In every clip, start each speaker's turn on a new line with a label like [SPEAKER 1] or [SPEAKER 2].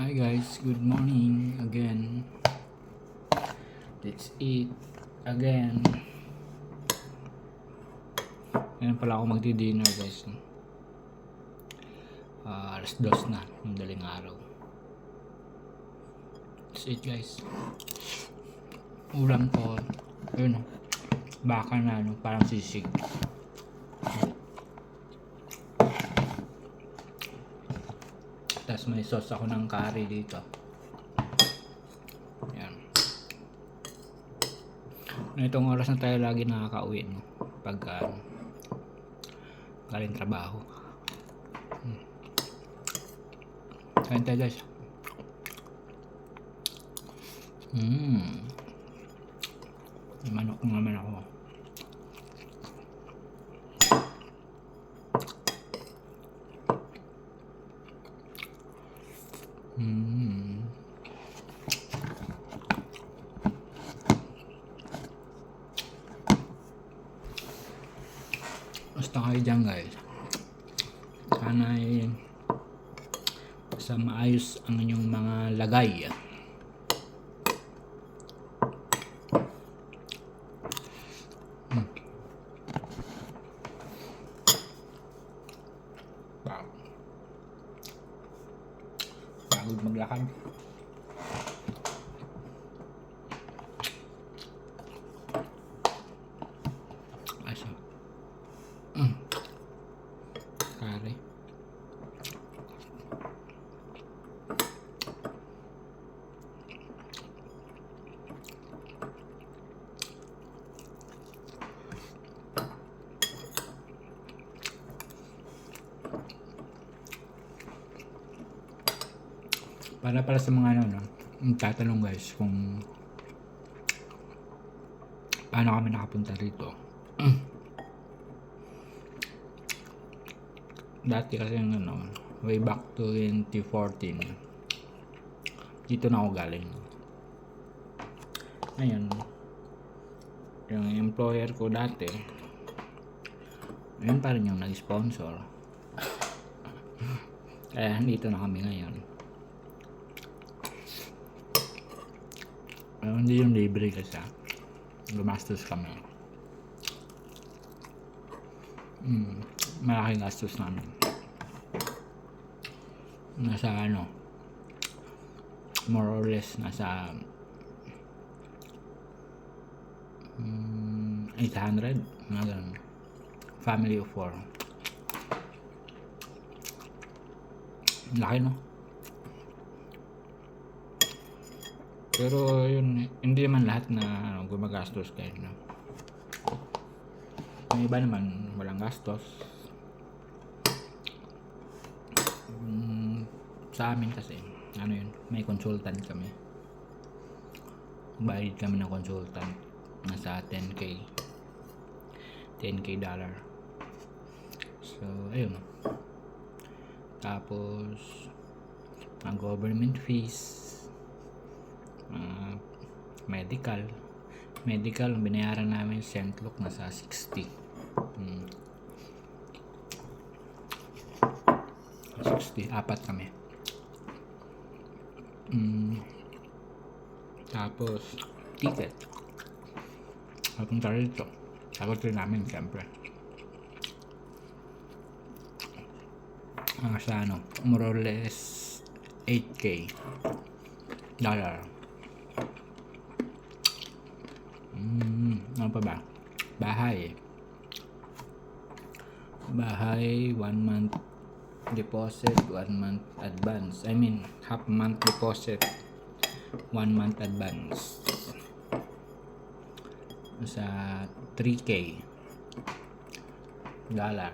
[SPEAKER 1] Hi guys, good morning again. Let's eat again. Ngayon pala ako magdi-dinner guys. Alas 2 na, madaling araw. Let's eat guys. Ulam ko, yun, baka na parang sisig. Tapos may sauce ako ng curry dito. Yan. Itong oras na tayo lagi nakaka-uwi, no? Pag galing trabaho. Kain tayo guys. May manok naman ako. Basta kayo dyan guys, sana ay sa maayos ang inyong mga lagay. Pagod maglakad. Asa kare. Para sa mga tatanong guys kung paano kami nakapunta rito. Dati kasi way back to 2014 dito na ako galing. Ngayon yung employer ko dati, yun pa rin yung nag-sponsor. Kaya dito na kami ngayon. Pero hindi yung libre kasi gumastos kami. Malaking gastos namin. Nasa more or less nasa 800 mga ganun. Family of 4. Laki no? Pero yun, hindi naman lahat na gumagastos kayo, no? Yung iba naman walang gastos. Sa amin kasi yun, may consultant kami. Bayad kami ng consultant nasa 10k dollar. So ayun, tapos ang government fees, medical binayaran namin St. Luke nasa 60. 60, apat kami. Tapos ticket papunta rito, sagot rin namin siyempre. Sa more or less 8k dollar. Ano pa ba? Bahay 1 month deposit, 1 month advance. I mean half month deposit, 1 month advance. Sa 3k dollar,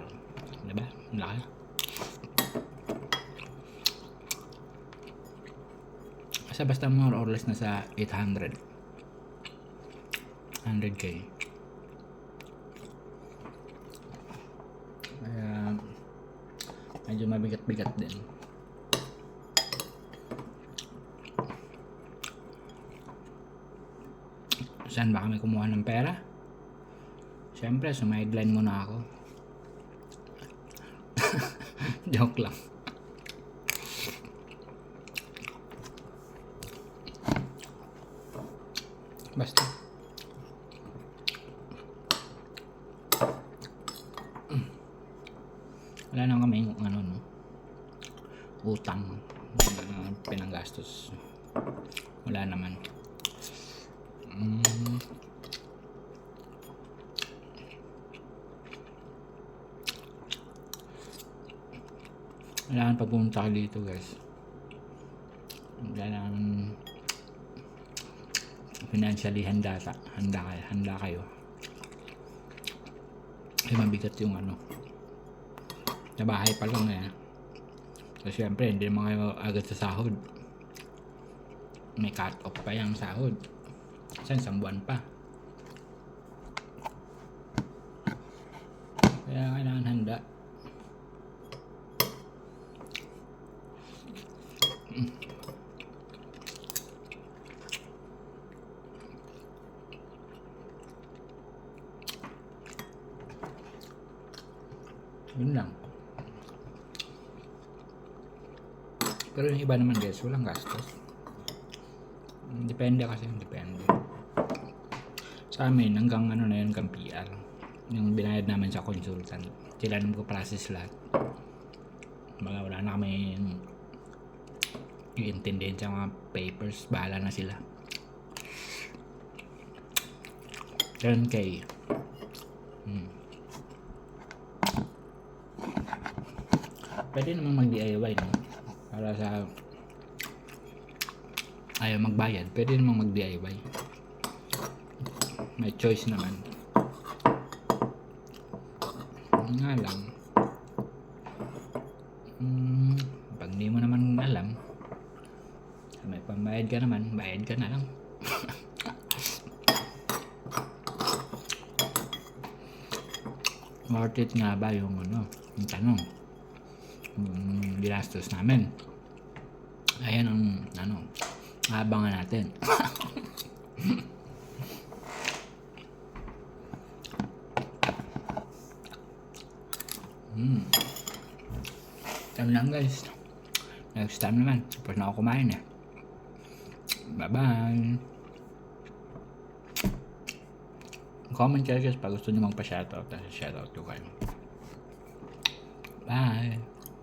[SPEAKER 1] diba? Laki. Basta more or less nasa 100k. Kaya medyo mabigat-bigat din. Saan ba kami kumuha ng pera? Siyempre, sumideline muna ako. Joke lang. Basta. Wala na kami yung ano, no? Utang. Pinanggastos. Wala naman. Kailangan pag pumunta ka dito, guys, kailangan financially handa kayo. Kasi mabigat yung ano, sa bahay pa lang eh. So syempre hindi naman kayo agad sa sahod, may cut off pa yung sahod, isang buwan pa, kaya kailangan handa. Yun lang. Pero yung iba naman, guys, walang gastos. Depende kasi, depende. Sa amin, hanggang ano na yun, hanggang PR. Yung binayad namin sa consultant, sila nang ko-process lahat. Wala na kami yung intindihin sa mga papers, bahala na sila. 10K. Pwede namang mag-DIY, no? Para sa ayaw magbayad, pwede namang mag-DIY. May choice naman. Nga lang, pag di mo naman alam, may pambayad ka naman, bayad ka na lang. Worth it nga ba yung ano, yung tanong, ginastos namin? Ayan ang ano, abangan natin. Yan lang, guys. Next time naman, tapos na ako kumain eh. Bye bye. Comment kayo, guys, pag gusto nyo magpa-shoutout, shoutout ko kayo. Bye.